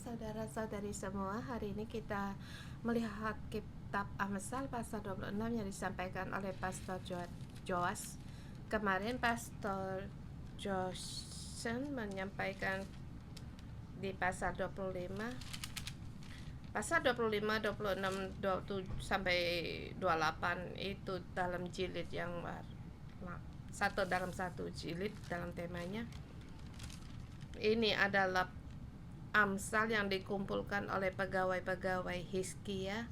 saudara-saudari semua. Hari ini kita melihat kitab Amsal pasal 26 yang disampaikan oleh Pastor Joas. Kemarin Pastor Johnson menyampaikan di pasal 25, pasal 25, 26, 27 sampai 28 itu dalam jilid yang dalam satu jilid dalam temanya. Ini adalah Amsal yang dikumpulkan oleh pegawai-pegawai Hizkia.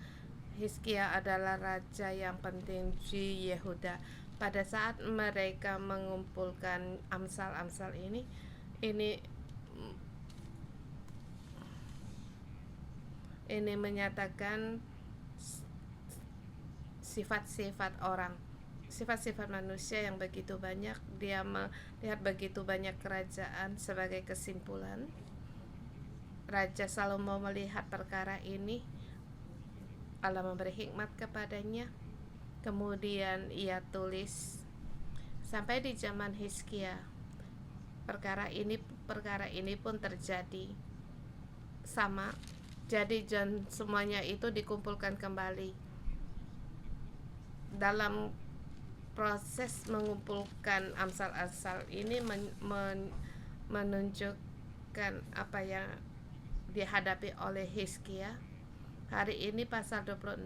Hizkia adalah raja yang penting di Yehuda. Pada saat mereka mengumpulkan Amsal-Amsal ini menyatakan sifat-sifat orang, sifat-sifat manusia yang begitu banyak. Dia melihat begitu banyak kerajaan. Sebagai kesimpulan, Raja Salomo melihat perkara ini, Allah memberi hikmat kepadanya. Kemudian ia tulis sampai di zaman Hizkia. Perkara ini pun terjadi sama. Jadi semuanya itu dikumpulkan kembali. Dalam proses mengumpulkan Amsal-Amsal ini menunjukkan apa yang dihadapi oleh Hizkia. Hari ini pasal 26,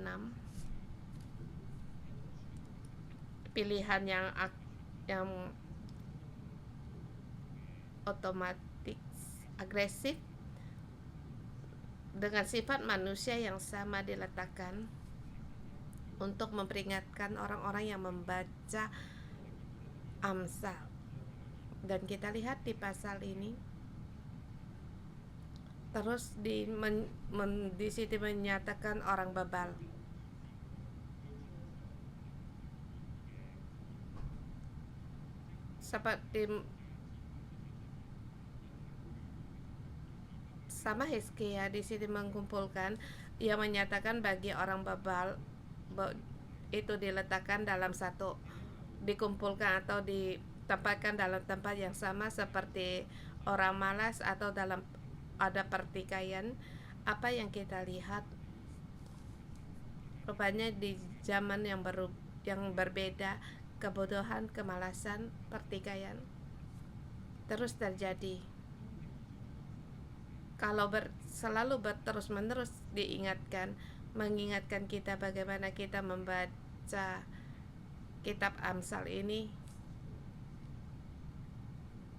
pilihan yang otomatis agresif dengan sifat manusia yang sama diletakkan untuk memperingatkan orang-orang yang membaca Amsal. Dan kita lihat di pasal ini terus di situ menyatakan orang bebal. Seperti sama Hizkia di sini mengumpulkan, ia menyatakan bagi orang bebal itu diletakkan dalam satu, dikumpulkan atau ditempatkan dalam tempat yang sama seperti orang malas atau dalam ada pertikaian. Apa yang kita lihat rupanya di zaman yang berbeda, kebodohan, kemalasan, pertikaian terus terjadi. Kalau selalu terus-menerus mengingatkan kita bagaimana kita membaca kitab Amsal ini,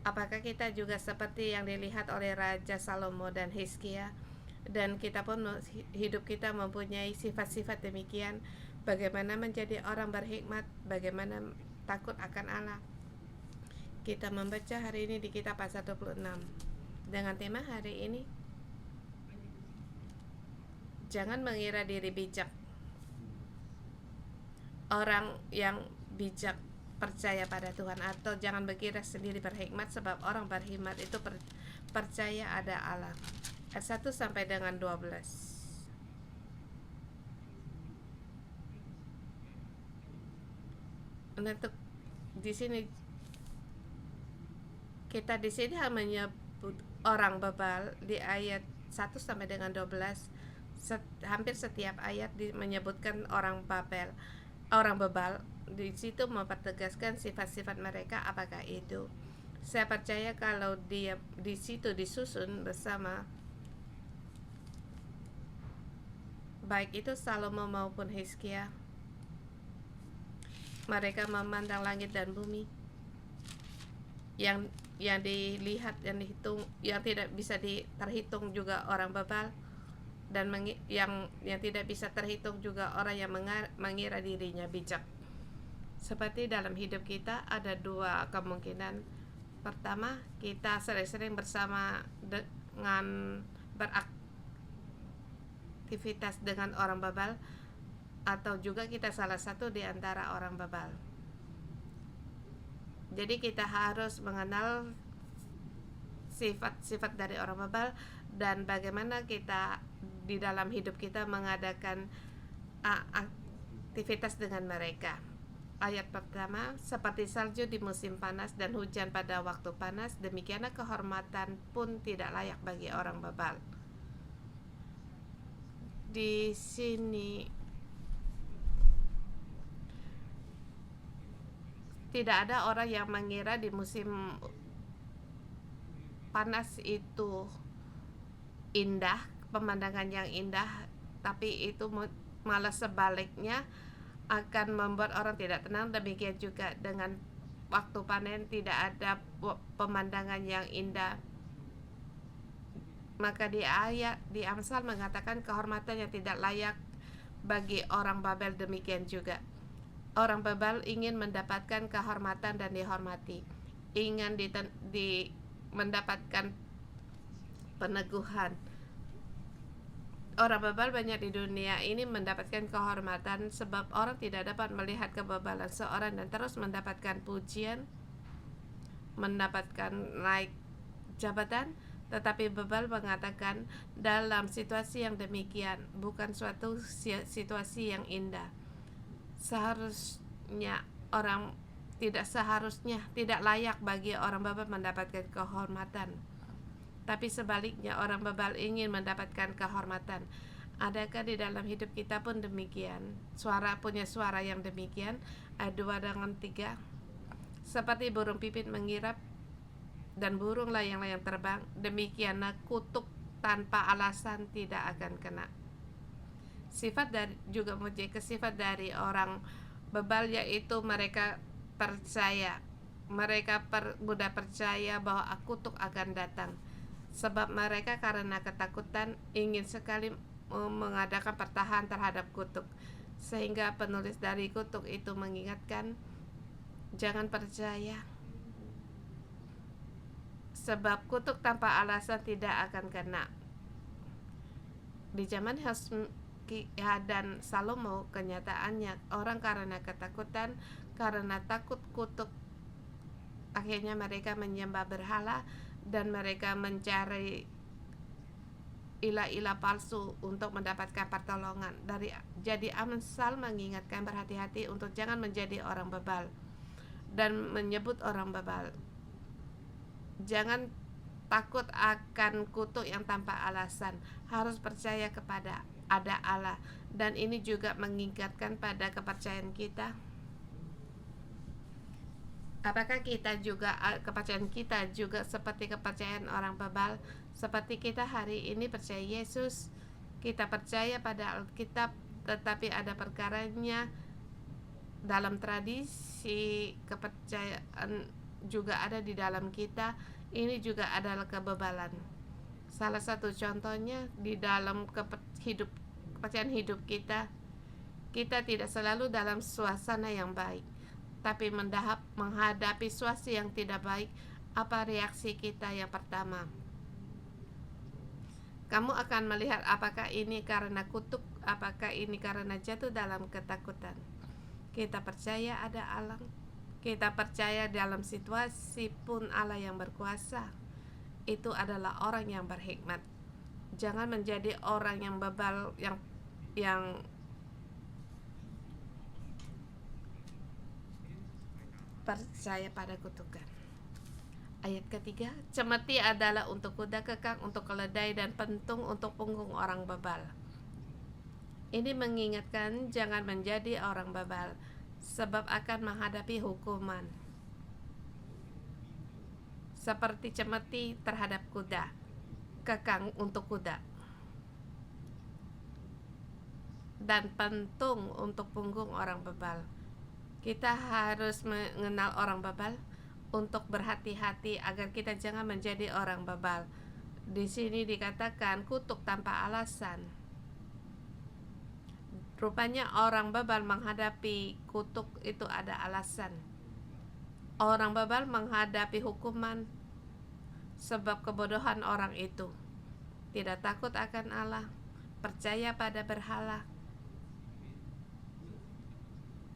apakah kita juga seperti yang dilihat oleh Raja Salomo dan Hizkia, dan kita pun hidup kita mempunyai sifat-sifat demikian, bagaimana menjadi orang berhikmat, bagaimana takut akan Allah. Kita membaca hari ini di kitab pasal 26 dengan tema hari ini, jangan mengira diri bijak. Orang yang bijak percaya pada Tuhan, atau jangan berkira sendiri berhikmat, sebab orang berhikmat itu percaya ada Allah. Ayat 1 sampai dengan 12. Untuk di sini kita menyebut orang bebal di ayat 1 sampai dengan 12. Hampir setiap ayat menyebutkan orang bebal. Di situ mempertegaskan sifat-sifat mereka. Apakah itu? Saya percaya kalau dia di situ disusun bersama, baik itu Salomo maupun Hizkia, mereka memandang langit dan bumi. Yang dilihat, yang dihitung, yang tidak bisa terhitung juga orang bebal, dan yang tidak bisa terhitung juga orang yang mengira dirinya bijak. Seperti dalam hidup kita ada dua kemungkinan. Pertama, kita sering-sering bersama dengan beraktivitas dengan orang bebal, atau juga kita salah satu di antara orang bebal. Jadi kita harus mengenal sifat-sifat dari orang bebal dan bagaimana kita di dalam hidup kita mengadakan aktivitas dengan mereka. Ayat pertama, seperti salju di musim panas dan hujan pada waktu panas, demikianlah kehormatan pun tidak layak bagi orang bebal. di sini tidak ada orang yang mengira di musim panas itu indah, pemandangan yang indah, tapi itu malah sebaliknya akan membuat orang tidak tenang. Demikian juga dengan waktu panen tidak ada pemandangan yang indah. Maka di Amsal mengatakan kehormatan yang tidak layak bagi orang Babel. Demikian juga orang Babel ingin mendapatkan kehormatan dan dihormati, ingin mendapatkan peneguhan. Orang Babel banyak di dunia ini mendapatkan kehormatan sebab orang tidak dapat melihat kebebalan seorang dan terus mendapatkan pujian, mendapatkan naik jabatan. Tetapi Babel mengatakan dalam situasi yang demikian bukan suatu situasi yang indah. Seharusnya tidak layak bagi orang Babel mendapatkan kehormatan. Tapi sebaliknya orang Babel ingin mendapatkan kehormatan. Adakah di dalam hidup kita pun demikian? Punya suara yang demikian. Ayat 2 dengan 3. Seperti burung pipit mengirap dan burung layang-layang terbang, demikianlah kutuk tanpa alasan tidak akan kena. Juga mempunyai sifat dari orang Babel, yaitu mereka percaya, mudah percaya bahwa kutuk akan datang. Sebab mereka karena ketakutan ingin sekali mengadakan pertahanan terhadap kutuk. Sehingga penulis dari kutuk itu mengingatkan, jangan percaya, sebab kutuk tanpa alasan tidak akan kena. Di zaman Hizkia dan Salomo, kenyataannya orang karena ketakutan, karena takut kutuk, akhirnya mereka menyembah berhala dan mereka mencari ilah-ilah palsu untuk mendapatkan pertolongan. Jadi Amsal mengingatkan berhati-hati untuk jangan menjadi orang Babel dan menyebut orang Babel. Jangan takut akan kutuk yang tanpa alasan, harus percaya kepada ada Allah. Dan ini juga mengingatkan pada kepercayaan kita. Apakah kepercayaan kita juga seperti kepercayaan orang Babel? Seperti kita hari ini percaya Yesus, kita percaya pada Alkitab, tetapi ada perkaranya dalam tradisi kepercayaan juga ada di dalam kita. Ini juga adalah kebebalan. Salah satu contohnya di dalam kepercayaan hidup kita tidak selalu dalam suasana yang baik. Tapi menghadapi situasi yang tidak baik, apa reaksi kita yang pertama? Kamu akan melihat apakah ini karena kutuk, apakah ini karena jatuh dalam ketakutan. Kita percaya ada Allah, kita percaya dalam situasi pun Allah yang berkuasa. Itu adalah orang yang berhikmat. Jangan menjadi orang yang Babel yang percaya pada kutukan. Ayat ketiga, cemeti adalah untuk kuda, kekang untuk keledai, dan pentung untuk punggung orang Babel. Ini mengingatkan jangan menjadi orang Babel, sebab akan menghadapi hukuman. Seperti cemeti terhadap kuda, kekang untuk kuda, dan pentung untuk punggung orang Babel. Kita harus mengenal orang Babel untuk berhati-hati agar kita jangan menjadi orang Babel. Di sini dikatakan kutuk tanpa alasan. Rupanya orang Babel menghadapi kutuk itu ada alasan. Orang Babel menghadapi hukuman sebab kebodohan orang itu. Tidak takut akan Allah, percaya pada berhala,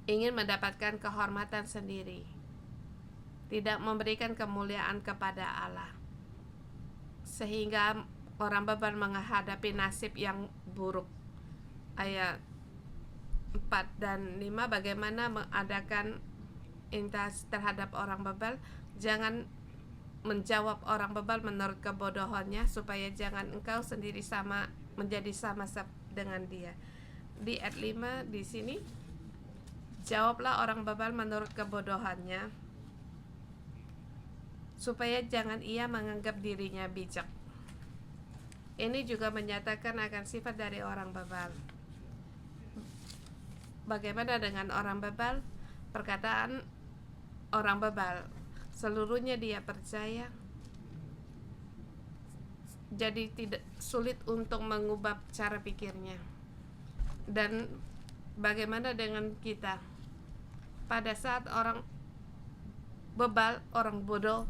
ingin mendapatkan kehormatan sendiri, tidak memberikan kemuliaan kepada Allah. Sehingga orang Babel menghadapi nasib yang buruk. Ayat 4 dan 5, bagaimana mengadakan intas terhadap orang Babel. Jangan menjawab orang Babel menurut kebodohannya, supaya jangan engkau sendiri menjadi sama dengan dia. Di ayat 5 di sini, jawablah orang bebal menurut kebodohannya, supaya jangan ia menganggap dirinya bijak. Ini juga menyatakan akan sifat dari orang bebal. Bagaimana dengan orang bebal? Perkataan orang bebal, seluruhnya dia percaya, jadi tidak sulit untuk mengubah cara pikirnya. Dan bagaimana dengan kita? Pada saat orang bebal, orang bodoh,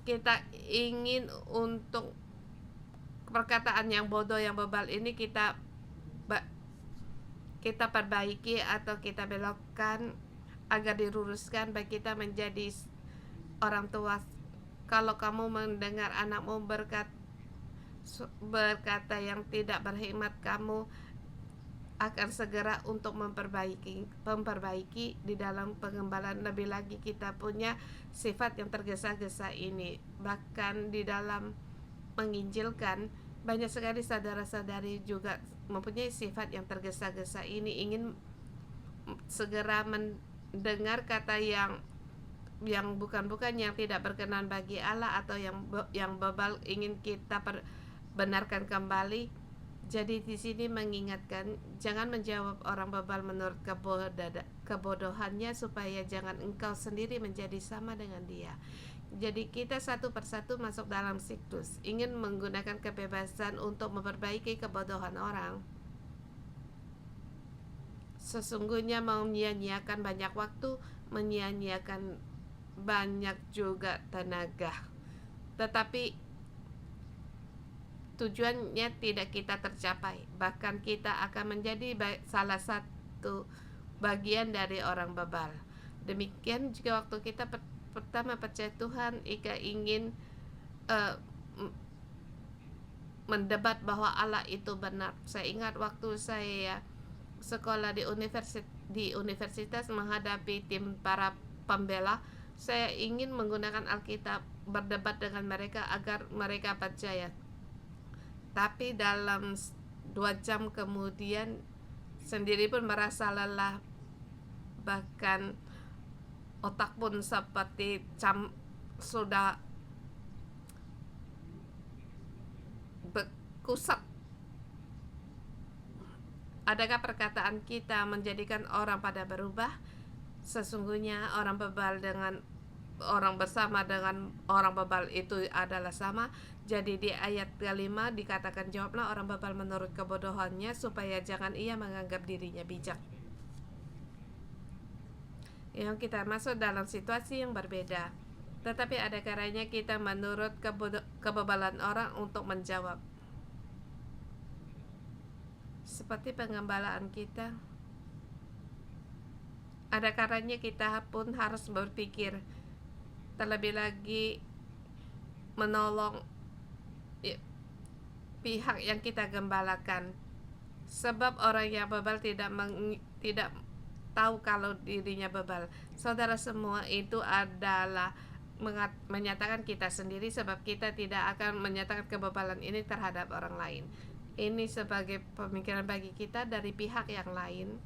kita ingin untuk perkataan yang bodoh, yang bebal ini kita perbaiki atau kita belokkan agar diluruskan, baik kita menjadi orang tua. Kalau kamu mendengar anakmu berkata yang tidak berhikmat, kamu akan segera untuk memperbaiki di dalam pengembalaan. Lebih lagi kita punya sifat yang tergesa-gesa ini. Bahkan di dalam menginjilkan, banyak sekali saudara-saudari juga mempunyai sifat yang tergesa-gesa ini, ingin segera mendengar kata yang bukan yang tidak berkenan bagi Allah, atau yang bebal ingin kita benarkan kembali. Jadi di sini mengingatkan, jangan menjawab orang bebal menurut kebodohannya, supaya jangan engkau sendiri menjadi sama dengan dia. Jadi kita satu persatu masuk dalam siklus, ingin menggunakan kebebasan untuk memperbaiki kebodohan orang, sesungguhnya menyia-nyiakan banyak waktu, menyia-nyiakan banyak juga tenaga, tetapi tujuannya tidak kita tercapai. Bahkan kita akan menjadi salah satu bagian dari orang bebal. Demikian juga waktu kita pertama percaya Tuhan, Ika ingin mendebat bahwa Allah itu benar. Saya ingat waktu saya sekolah di universitas menghadapi tim para pembela, saya ingin menggunakan Alkitab, berdebat dengan mereka agar mereka percaya. Tapi dalam 2 jam kemudian sendiri pun merasa lelah, bahkan otak pun seperti sudah berkusat. Adakah perkataan kita menjadikan orang pada berubah? Sesungguhnya orang bebal dengan orang bersama dengan orang bebal itu adalah sama. Jadi di ayat kelima dikatakan, jawablah orang bebal menurut kebodohannya, supaya jangan ia menganggap dirinya bijak. Yang kita masuk dalam situasi yang berbeda, tetapi ada kalanya kita menurut kebebalan orang untuk menjawab. Seperti pengembalaan kita, ada kalanya kita pun harus berpikir, terlebih lagi menolong pihak yang kita gembalakan. Sebab orang yang bebal tidak tahu kalau dirinya bebal. Saudara semua, itu adalah menyatakan kita sendiri, sebab kita tidak akan menyatakan kebebalan ini terhadap orang lain. Ini sebagai pemikiran bagi kita dari pihak yang lain.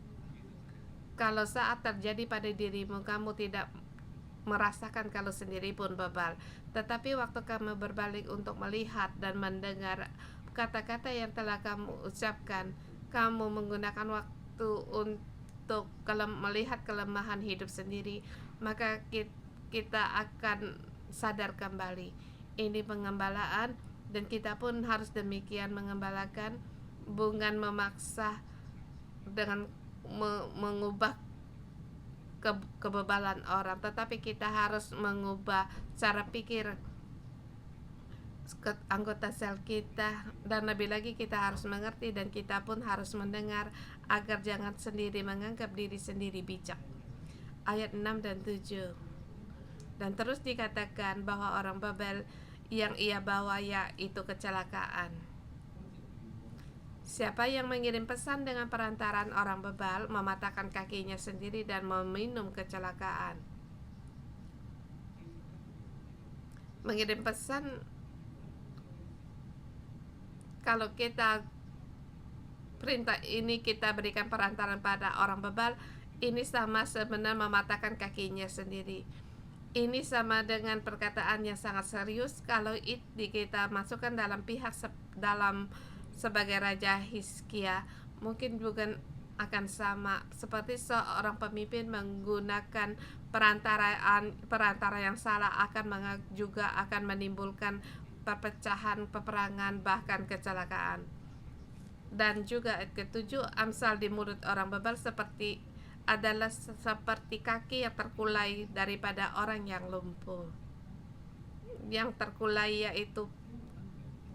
Kalau saat terjadi pada dirimu, kamu tidak merasakan kalau sendiri pun bebal, tetapi waktu kamu berbalik untuk melihat dan mendengar kata-kata yang telah kamu ucapkan, kamu menggunakan waktu untuk melihat kelemahan hidup sendiri, maka kita akan sadar kembali. Ini pengembalaan, dan kita pun harus demikian mengembalakan, bukan memaksa dengan mengubah kebebalan orang, tetapi kita harus mengubah cara pikir anggota sel kita, dan lebih lagi kita harus mengerti dan kita pun harus mendengar agar jangan sendiri menganggap diri sendiri bijak. Ayat 6 dan 7. Dan terus dikatakan bahwa orang bebal yang ia bawa yaitu kecelakaan. Siapa yang mengirim pesan dengan perantaran orang bebal mematahkan kakinya sendiri dan meminum kecelakaan. Mengirim pesan, kalau kita perintah ini kita berikan perantaran pada orang bebal, ini sama sebenarnya mematahkan kakinya sendiri. Ini sama dengan perkataan yang sangat serius kalau kita masukkan dalam dalam sebagai Raja Hizkia, mungkin bukan akan sama seperti seorang pemimpin menggunakan perantara yang salah juga akan menimbulkan perpecahan, peperangan, bahkan kecelakaan. Dan juga ayat ketujuh, Amsal di mulut orang bebal adalah seperti kaki yang terkulai daripada orang yang lumpuh. Yang terkulai yaitu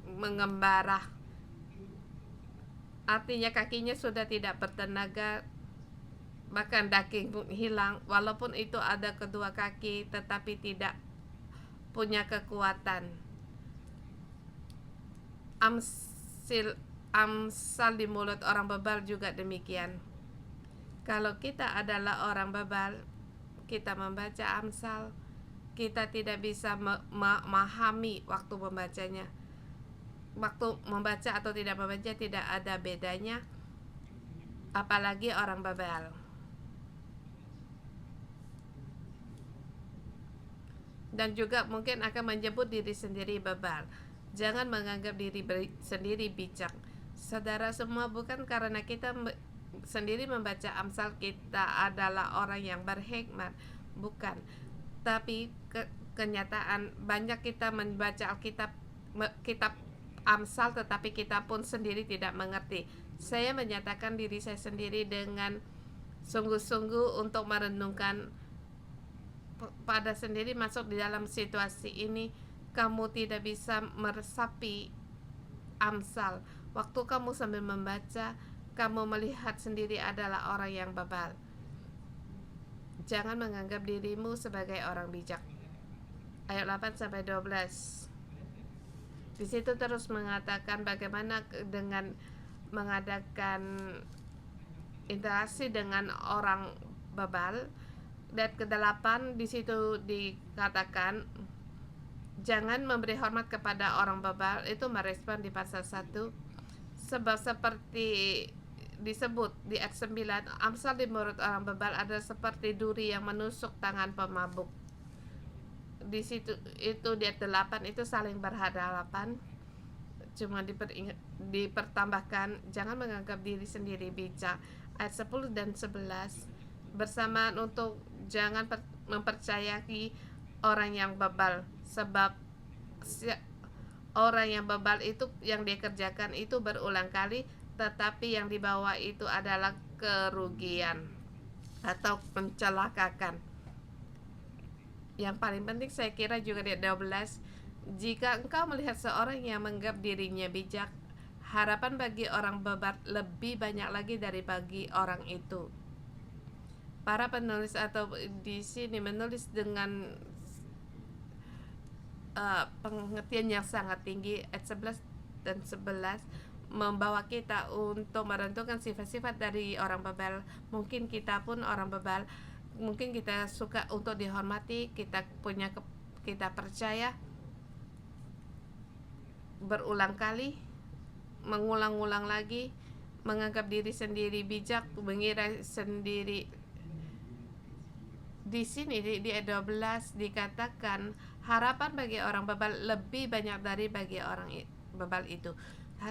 mengembara, artinya kakinya sudah tidak bertenaga, bahkan daging pun hilang. Walaupun itu ada kedua kaki tetapi tidak punya kekuatan. Amsal di mulut orang bebal juga demikian. Kalau kita adalah orang bebal, kita membaca Amsal, kita tidak bisa memahami waktu membacanya. Waktu membaca atau tidak membaca tidak ada bedanya, apalagi orang bebal. Dan juga mungkin akan menyebut diri sendiri bebal. Jangan menganggap diri sendiri bijak. Saudara semua, bukan karena kita sendiri membaca Amsal kita adalah orang yang berhikmat, bukan. Tapi kenyataan banyak kita membaca kitab Amsal tetapi kita pun sendiri tidak mengerti. Saya menyatakan diri saya sendiri dengan sungguh-sungguh untuk merenungkan pada sendiri masuk di dalam situasi ini. Kamu tidak bisa meresapi Amsal. Waktu kamu sambil membaca, kamu melihat sendiri adalah orang yang bebal. Jangan menganggap dirimu sebagai orang bijak. Ayat 8-12. Di situ terus mengatakan bagaimana dengan mengadakan interaksi dengan orang bebal. Dan ke-8 di situ dikatakan jangan memberi hormat kepada orang bebal. Itu merespon di pasal 1. Sebab seperti disebut di ayat 9, Amsal di mulut orang bebal adalah seperti duri yang menusuk tangan pemabuk. Di situ itu di ayat 8 itu saling berhadapan. Cuma dipertambahkan jangan menganggap diri sendiri bijak. Ayat 10 dan 11 bersamaan untuk jangan mempercayai orang yang bebal, sebab orang yang bebal itu yang dia kerjakan itu berulang kali, tetapi yang dibawa itu adalah kerugian atau mencelakakan. Yang paling penting saya kira juga di 12, jika engkau melihat seorang yang menganggap dirinya bijak, harapan bagi orang bebal lebih banyak lagi dari bagi orang itu. Para penulis atau di sini menulis dengan pengertian yang sangat tinggi. Ayat 11 dan 11 membawa kita untuk merenungkan sifat-sifat dari orang bebal. Mungkin kita pun orang bebal, mungkin kita suka untuk dihormati, kita percaya berulang kali, mengulang-ulang lagi, menganggap diri sendiri bijak, mengira sendiri. Di sini di ayat 12 dikatakan harapan bagi orang bebal lebih banyak dari bagi orang bebal itu.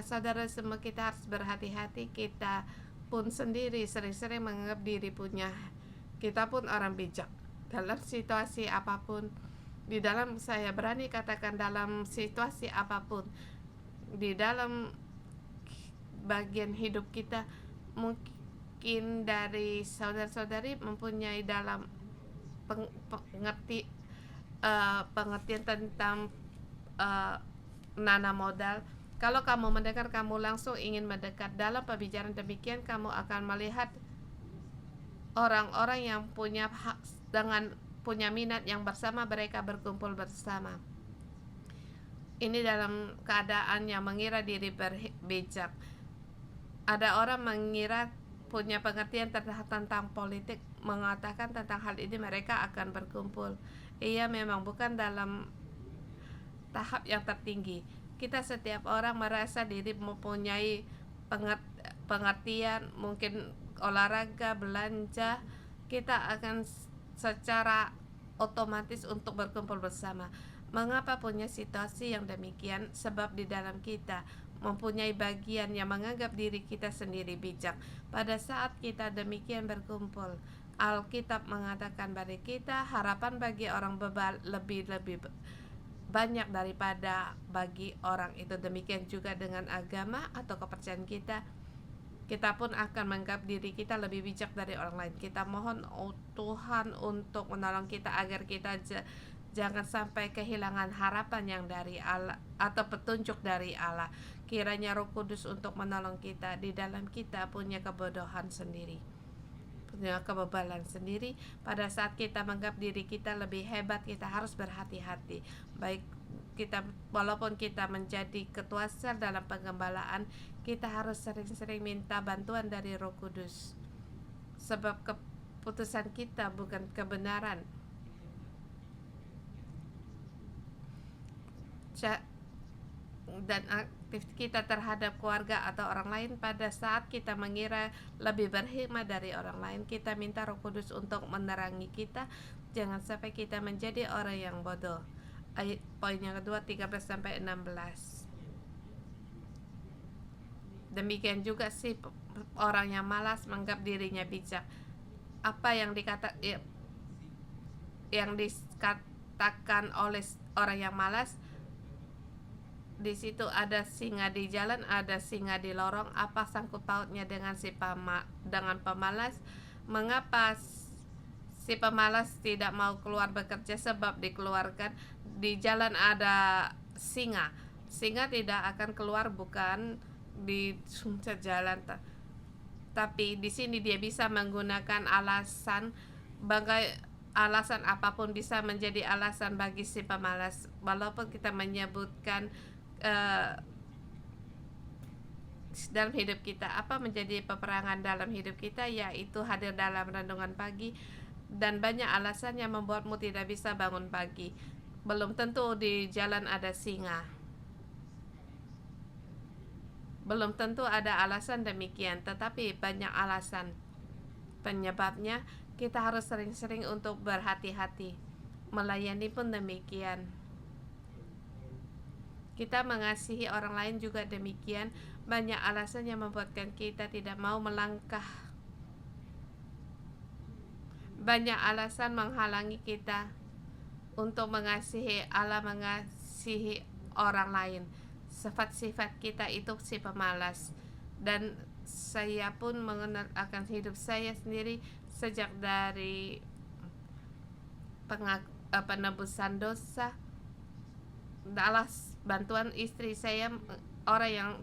Saudara semua, kita harus berhati-hati. Kita pun sendiri sering-sering menganggap diri kita pun orang bijak dalam situasi apapun. Di dalam, saya berani katakan, dalam situasi apapun, di dalam bagian hidup kita, mungkin dari saudara-saudari mempunyai dalam pengertian tentang menanam modal. Kalau kamu mendengar, kamu langsung ingin mendekat. Dalam pembicaraan demikian, kamu akan melihat orang-orang yang punya minat yang bersama, mereka berkumpul bersama. Ini dalam keadaan yang mengira diri bijak. Ada orang mengira punya pengertian tentang politik, mengatakan tentang hal ini mereka akan berkumpul. Ia memang bukan dalam tahap yang tertinggi. Kita setiap orang merasa diri mempunyai pengertian, mungkin olahraga, belanja, kita akan secara otomatis untuk berkumpul bersama. Mengapa punya situasi yang demikian? Sebab di dalam kita mempunyai bagian yang menganggap diri kita sendiri bijak. Pada saat kita demikian berkumpul, Alkitab mengatakan bagi kita harapan bagi orang bebal lebih banyak daripada bagi orang itu. Demikian juga dengan agama atau kepercayaan kita. Kita pun akan menganggap diri kita lebih bijak dari orang lain. Kita mohon Tuhan untuk menolong kita agar kita jangan sampai kehilangan harapan yang dari Allah atau petunjuk dari Allah. Kiranya Roh Kudus untuk menolong kita. Di dalam kita punya kebodohan sendiri, punya kebebalan sendiri. Pada saat kita menganggap diri kita lebih hebat, kita harus berhati-hati. Baik kita, walaupun kita menjadi ketua sel dalam penggembalaan, kita harus sering-sering minta bantuan dari Roh Kudus. Sebab keputusan kita bukan kebenaran. Dan aktif kita terhadap keluarga atau orang lain, pada saat kita mengira lebih berhikmat dari orang lain, kita minta Roh Kudus untuk menerangi kita. Jangan sampai kita menjadi orang yang bodoh. Poin yang kedua 13-16. Demikian juga sih orang yang malas menganggap dirinya bijak. Apa yang dikatakan oleh orang yang malas, di situ ada singa di jalan, ada singa di lorong. Apa sangkut pautnya dengan dengan pemalas? Mengapa si pemalas tidak mau keluar bekerja? Sebab dikeluarkan di jalan ada singa. Singa tidak akan keluar bukan di jalan, tapi di sini dia bisa menggunakan alasan alasan apapun bisa menjadi alasan bagi si pemalas. Walaupun kita menyebutkan dalam hidup kita, apa menjadi peperangan dalam hidup kita, yaitu hadir dalam renungan pagi. Dan banyak alasan yang membuatmu tidak bisa bangun pagi. Belum tentu di jalan ada singa, belum tentu ada alasan demikian, tetapi banyak alasan. Penyebabnya kita harus sering-sering untuk berhati-hati. Melayani pun demikian. Kita mengasihi orang lain juga demikian. Banyak alasan yang membuatkan kita tidak mau melangkah. Banyak alasan menghalangi kita untuk mengasihi Allah, mengasihi orang lain. Sifat-sifat kita itu si pemalas. Dan saya pun mengenal akan hidup saya sendiri sejak dari penebusan dosa. Alas bantuan istri saya, orang yang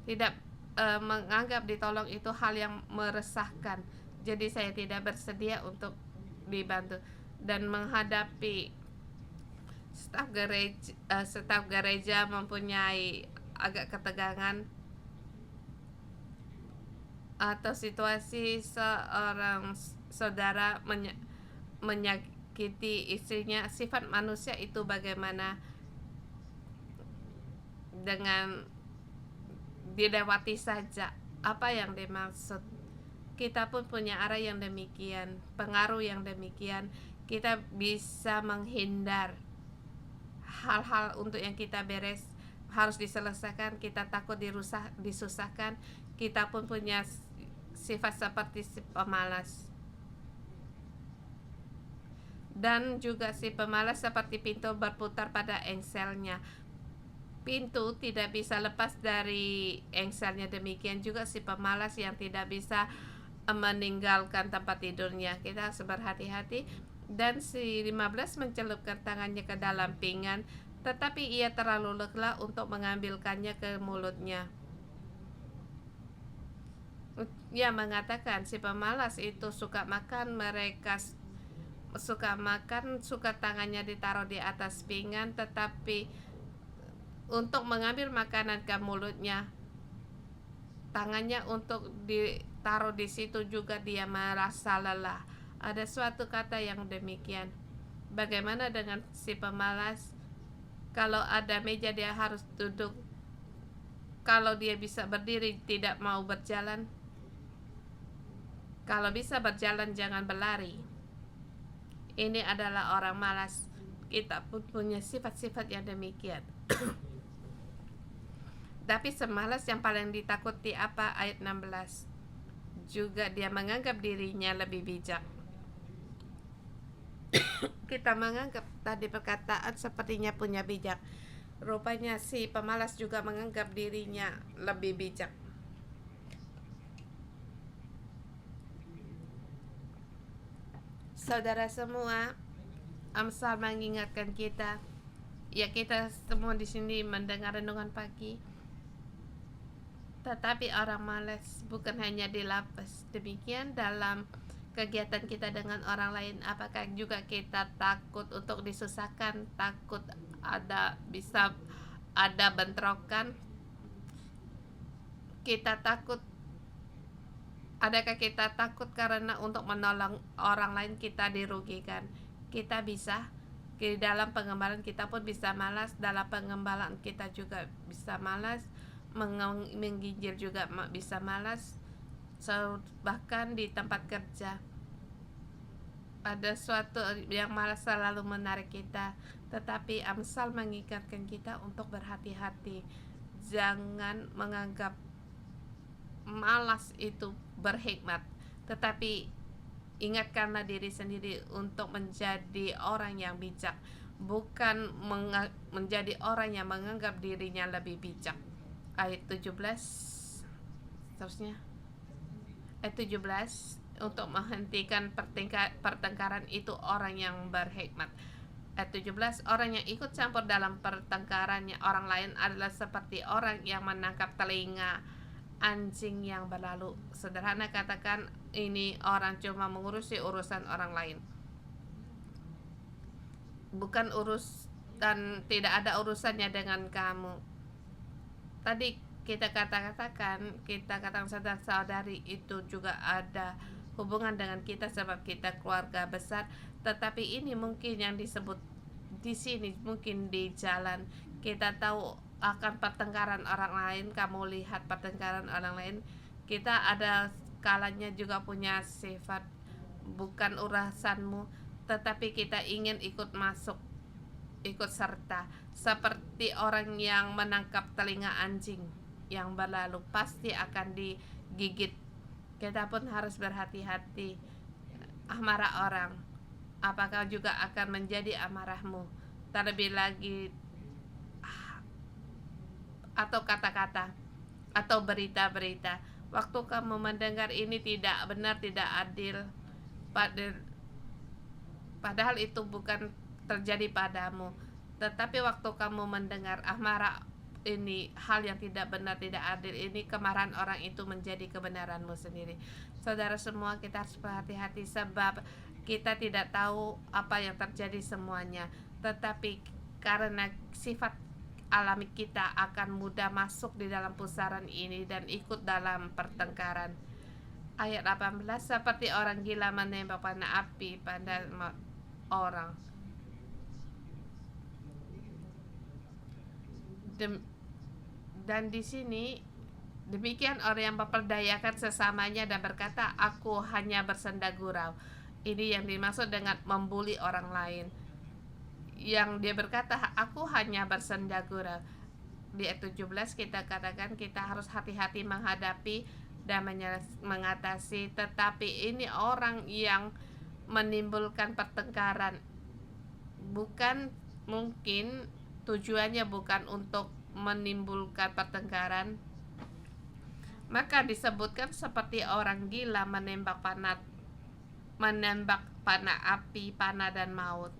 tidak menganggap ditolong itu hal yang meresahkan. Jadi saya tidak bersedia untuk dibantu. Dan menghadapi staf gereja mempunyai agak ketegangan, atau situasi seorang saudara menyakiti istrinya. Sifat manusia itu bagaimana dengan dilewati saja. Apa yang dimaksud? Kita pun punya arah yang demikian, pengaruh yang demikian. Kita bisa menghindar hal-hal untuk yang kita beres harus diselesaikan. Kita takut disusahkan. Kita pun punya sifat seperti si pemalas. Dan juga si pemalas seperti pintu berputar pada engselnya. Pintu tidak bisa lepas dari engselnya. Demikian juga si pemalas yang tidak bisa meninggalkan tempat tidurnya. Kita harus berhati-hati. Dan si 15 mencelupkan tangannya ke dalam pinggan, tetapi ia terlalu lelah untuk mengambilkannya ke mulutnya. Ia mengatakan si pemalas itu suka makan, suka tangannya ditaruh di atas pinggan, tetapi untuk mengambil makanan ke mulutnya, tangannya untuk ditaruh di situ juga dia merasa lelah. Ada suatu kata yang demikian. Bagaimana dengan si pemalas? Kalau ada meja dia harus duduk Kalau dia bisa berdiri tidak mau berjalan, kalau bisa berjalan jangan berlari. Ini adalah orang malas. Kita pun punya sifat-sifat yang demikian. Tapi semalas yang paling ditakuti apa? Ayat 16. Juga dia menganggap dirinya lebih bijak. Kita menganggap tadi perkataan sepertinya punya bijak. Rupanya si pemalas juga menganggap dirinya lebih bijak. Saudara semua, Amsal mengingatkan kita, ya kita semua di sini mendengar renungan pagi. Tetapi orang malas bukan hanya di lapas. Demikian dalam kegiatan kita dengan orang lain, apakah juga kita takut untuk disusahkan, takut bisa ada bentrokan, adakah kita takut karena untuk menolong orang lain kita dirugikan? Kita bisa di dalam pengembalaan kita pun bisa malas, dalam pengembalaan kita juga bisa malas, menggigil juga bisa malas, bahkan di tempat kerja ada suatu yang malas selalu menarik kita. Tetapi Amsal mengingatkan kita untuk berhati-hati. Jangan menganggap malas itu berhikmat, tetapi ingatkanlah diri sendiri untuk menjadi orang yang bijak, bukan menjadi orang yang menganggap dirinya lebih bijak. Ayat 17 seterusnya. Ayat 17, untuk menghentikan pertengkaran itu orang yang berhikmat. Ayat 17, orang yang ikut campur dalam pertengkarannya orang lain adalah seperti orang yang menangkap telinga anjing yang berlalu. Sederhana katakan, ini orang cuma mengurusi urusan orang lain, bukan dan tidak ada urusannya dengan kamu. Tadi kita katakan saudara-saudari itu juga ada hubungan dengan kita sebab kita keluarga besar. Tetapi ini mungkin yang disebut di sini, mungkin di jalan kita tahu akan pertengkaran orang lain, kamu lihat pertengkaran orang lain, kita ada kalanya juga punya sifat bukan urusanmu, tetapi kita ingin ikut masuk, ikut serta, seperti orang yang menangkap telinga anjing yang berlalu, pasti akan digigit. Kita pun harus berhati-hati. Amarah orang, apakah juga akan menjadi amarahmu? Terlebih lagi atau kata-kata atau berita-berita. Waktu kamu mendengar ini tidak benar, tidak adil, padahal itu bukan terjadi padamu, tetapi waktu kamu mendengar amarah ini, hal yang tidak benar, tidak adil ini, kemarahan orang itu menjadi kebenaranmu sendiri. Saudara semua, kita harus berhati-hati sebab kita tidak tahu apa yang terjadi semuanya, tetapi karena sifat alami kita akan mudah masuk di dalam pusaran ini dan ikut dalam pertengkaran. Ayat 18, seperti orang gila menembak panah api pada orang. Dan di sini demikian orang yang memperdayakan sesamanya dan berkata, aku hanya bersenda gurau. Ini yang dimaksud dengan membuli orang lain. Yang dia berkata, aku hanya bersenda gurau. Di ayat 17 kita katakan kita harus hati-hati menghadapi dan mengatasi. Tetapi ini orang yang menimbulkan pertengkaran, bukan, mungkin tujuannya bukan untuk menimbulkan pertengkaran, maka disebutkan seperti orang gila menembak panah api, panah dan maut.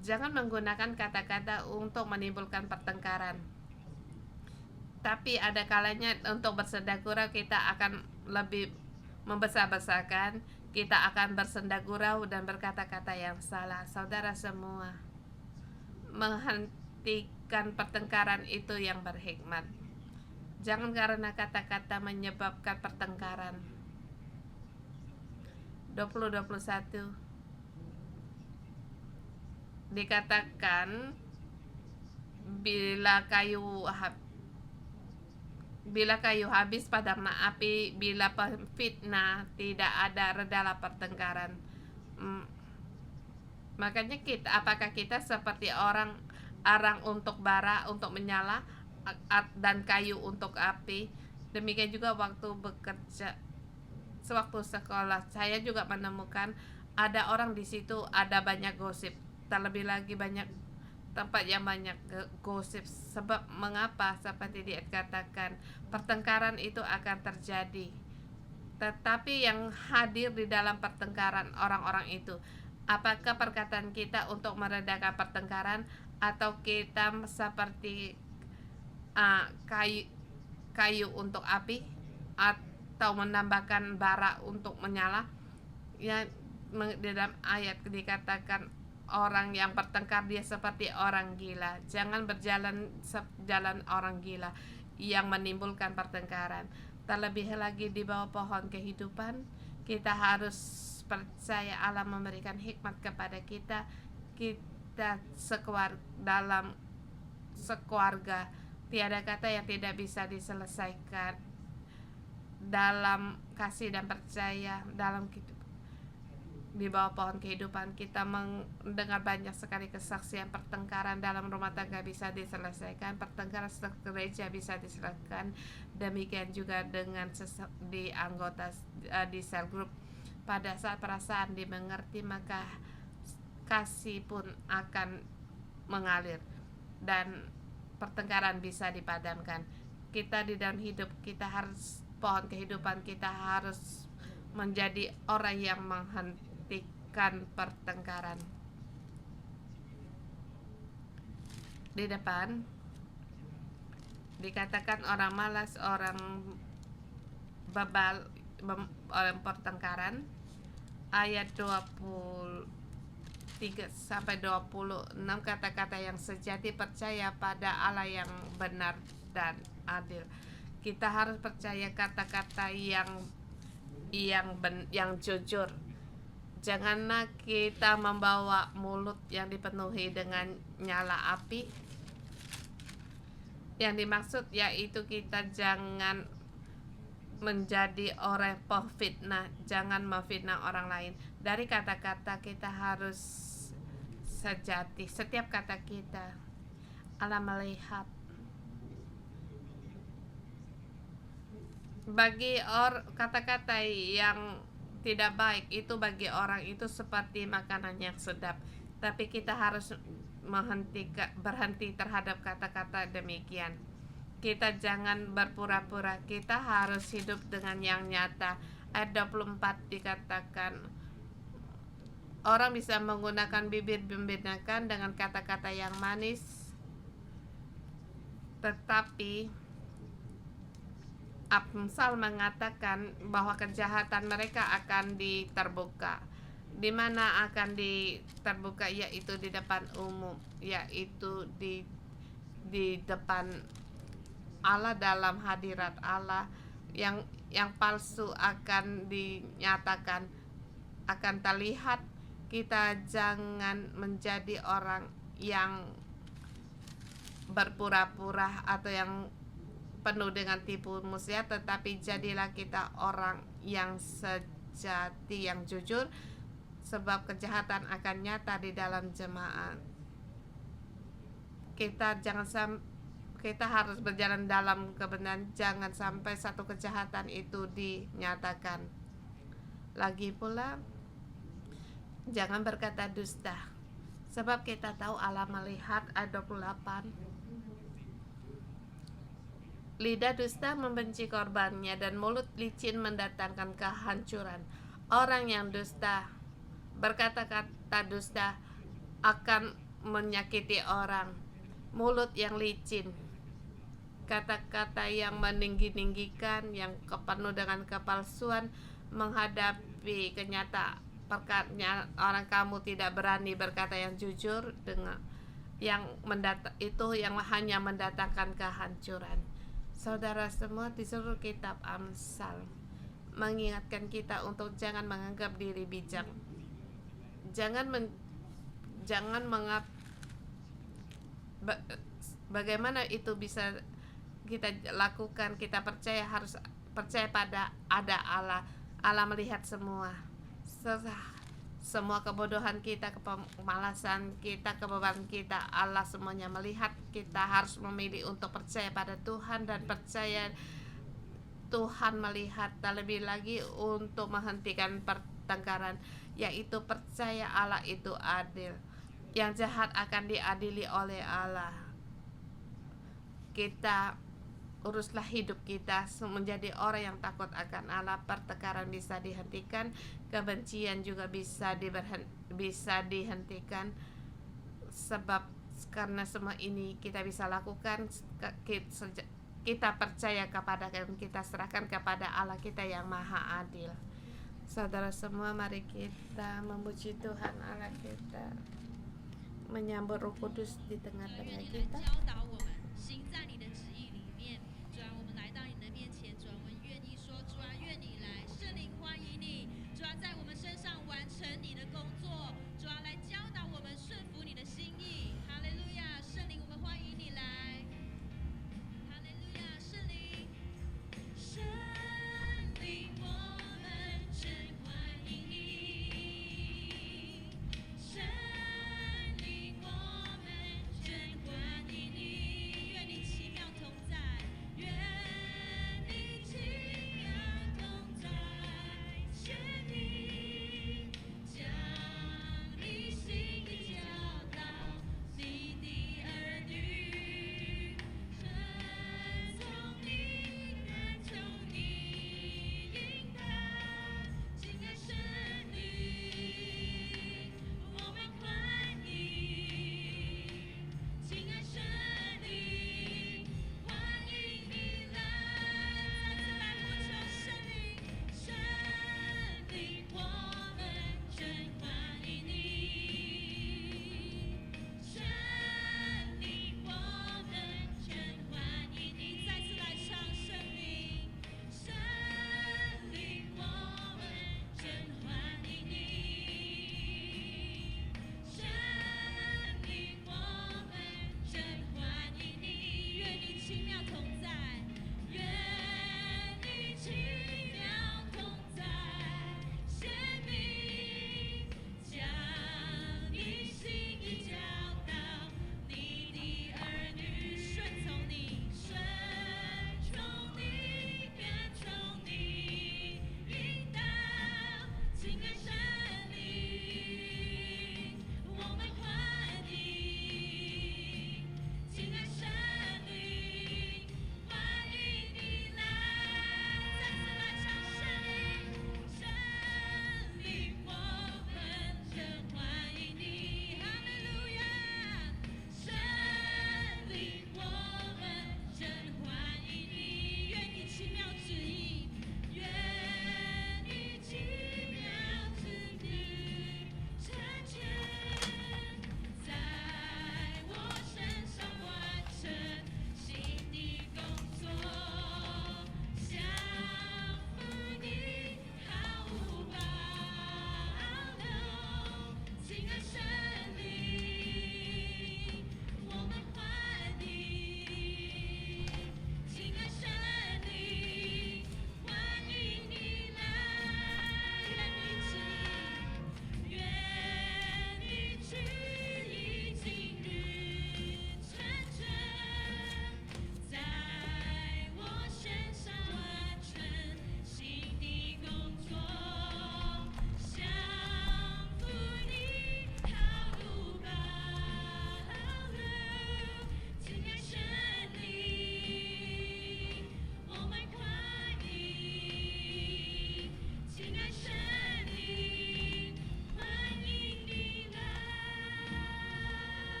Jangan menggunakan kata-kata untuk menimbulkan pertengkaran. Tapi ada kalanya untuk bersenda gurau kita akan lebih membesar-besarkan, kita akan bersenda gurau dan berkata-kata yang salah. Saudara semua, menghentikan pertengkaran itu yang berhikmat. Jangan karena kata-kata menyebabkan pertengkaran. 20-21, dikatakan bila kayu habis padamlah api, bila fitnah tidak ada redalah pertengkaran. Makanya apakah kita seperti arang untuk bara untuk menyala dan kayu untuk api? Demikian juga waktu bekerja, sewaktu sekolah, saya juga menemukan ada orang di situ, ada banyak gosip, terlebih lagi banyak tempat yang banyak gosip. Sebab mengapa? Seperti dikatakan, pertengkaran itu akan terjadi, tetapi yang hadir di dalam pertengkaran orang-orang itu, apakah perkataan kita untuk meredakan pertengkaran, atau kita seperti kayu untuk api, atau menambahkan bara untuk menyala? Ya, di dalam ayat dikatakan orang yang bertengkar dia seperti orang gila. Jangan berjalan jalan orang gila yang menimbulkan pertengkaran. Terlebih lagi di bawah pohon kehidupan, kita harus percaya Allah memberikan hikmat kepada kita. Kita dalam sekeluarga, tiada kata yang tidak bisa diselesaikan dalam kasih dan percaya. Di bawah pohon kehidupan kita mendengar banyak sekali kesaksian pertengkaran dalam rumah tangga bisa diselesaikan, pertengkaran gereja bisa diselesaikan. Demikian juga dengan di anggota di sel group. Pada saat perasaan dimengerti, maka kasih pun akan mengalir dan pertengkaran bisa dipadamkan. Kita di dalam hidup kita harus, pohon kehidupan kita harus menjadi orang yang menghentikan pertengkaran. Di depan dikatakan orang malas, orang bebal, orang pertengkaran. Ayat 23 sampai 26, kata-kata yang sejati, percaya pada Allah yang benar dan adil. Kita harus percaya kata-kata yang jujur. Janganlah kita membawa mulut yang dipenuhi dengan nyala api. Yang dimaksud yaitu kita jangan menjadi orang pemfitnah, jangan memfitnah orang lain. Dari kata-kata kita harus sejati. Setiap kata kita, Allah melihat. Bagi kata-kata yang tidak baik itu bagi orang itu seperti makanan yang sedap, tapi kita harus berhenti terhadap kata-kata demikian. Kita jangan berpura-pura, kita harus hidup dengan yang nyata. Ayat 24 dikatakan, orang bisa menggunakan bibir membedakan dengan kata-kata yang manis, tetapi Amsal mengatakan bahwa kejahatan mereka akan diterbuka. Di mana akan diterbuka? Yaitu di depan umum, yaitu di depan Allah, dalam hadirat Allah. Yang palsu akan dinyatakan, akan terlihat. Kita jangan menjadi orang yang berpura-pura atau yang penuh dengan tipu muslihat, tetapi jadilah kita orang yang sejati, yang jujur, sebab kejahatan akan nyata di dalam jemaat. Kita harus berjalan dalam kebenaran, jangan sampai satu kejahatan itu dinyatakan. Lagi pula, jangan berkata dusta, sebab kita tahu Allah melihat. Ayat 28, lidah dusta membenci korbannya, dan mulut licin mendatangkan kehancuran. Orang yang dusta, berkata-kata dusta, akan menyakiti orang. Mulut yang licin, kata-kata yang meninggi-ninggikan, yang penuh dengan kepalsuan, menghadapi kenyataan orang kamu tidak berani berkata yang jujur, dengan yang hanya mendatangkan kehancuran. Saudara semua, di seluruh kitab Amsal mengingatkan kita untuk jangan menganggap diri bijak. jangan bagaimana itu bisa kita lakukan. Kita harus percaya pada ada Allah. Allah melihat semua kebodohan kita, kemalasan kita, kebebanan kita. Allah semuanya melihat. Kita harus memilih untuk percaya pada Tuhan dan percaya Tuhan melihat, terlebih lagi untuk menghentikan pertengkaran, yaitu percaya Allah itu adil. Yang jahat akan diadili oleh Allah. Kita uruslah hidup kita menjadi orang yang takut akan Allah. Pertengkaran bisa dihentikan, kebencian juga bisa dihentikan, sebab karena semua ini kita bisa lakukan, kita percaya kepada dan kita serahkan kepada Allah kita yang maha adil. Saudara semua, mari kita memuji Tuhan Allah kita, menyambut Roh Kudus di tengah-tengah kita.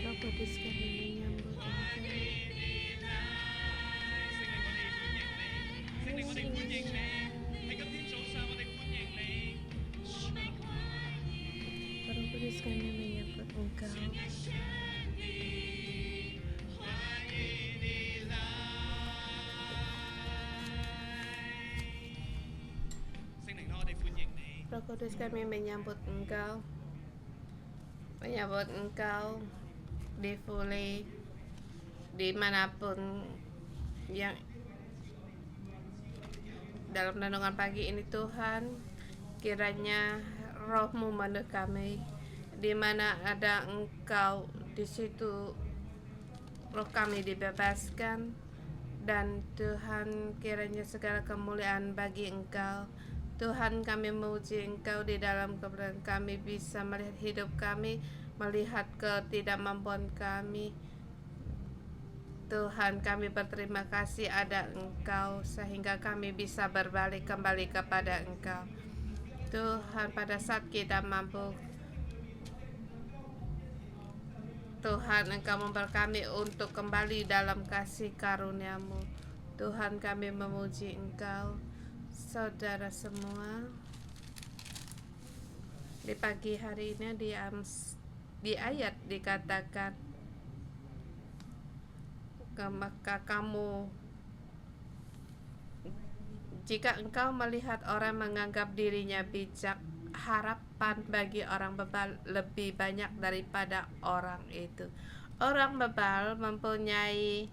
Roh Kudus kami menyambut Engkau. 聖靈，我哋歡迎你，喺今天早上我哋歡迎你。 Roh Kudus kami menyambut Engkau. 聖靈，我哋歡迎你。 Roh Kudus kami menyambut Engkau. Menyambut Engkau di Fuli, dimanapun yang dalam renungan pagi ini Tuhan, kiranya Roh-Mu menuh kami, di mana ada Engkau di situ roh kami dibebaskan, dan Tuhan kiranya segala kemuliaan bagi Engkau. Tuhan, kami memuji Engkau di dalam keberadaan kami bisa melihat hidup kami, melihat ketidakmampuan kami. Tuhan, kami berterima kasih ada Engkau sehingga kami bisa berbalik kembali kepada Engkau. Tuhan, pada saat kita mampu, Tuhan, Engkau memberkati kami untuk kembali dalam kasih karunia-Mu. Tuhan, kami memuji Engkau. Saudara semua, di pagi hari ini di ayat dikatakan, maka kamu, jika engkau melihat orang menganggap dirinya bijak, harapan bagi orang bebal lebih banyak daripada orang itu. Orang bebal mempunyai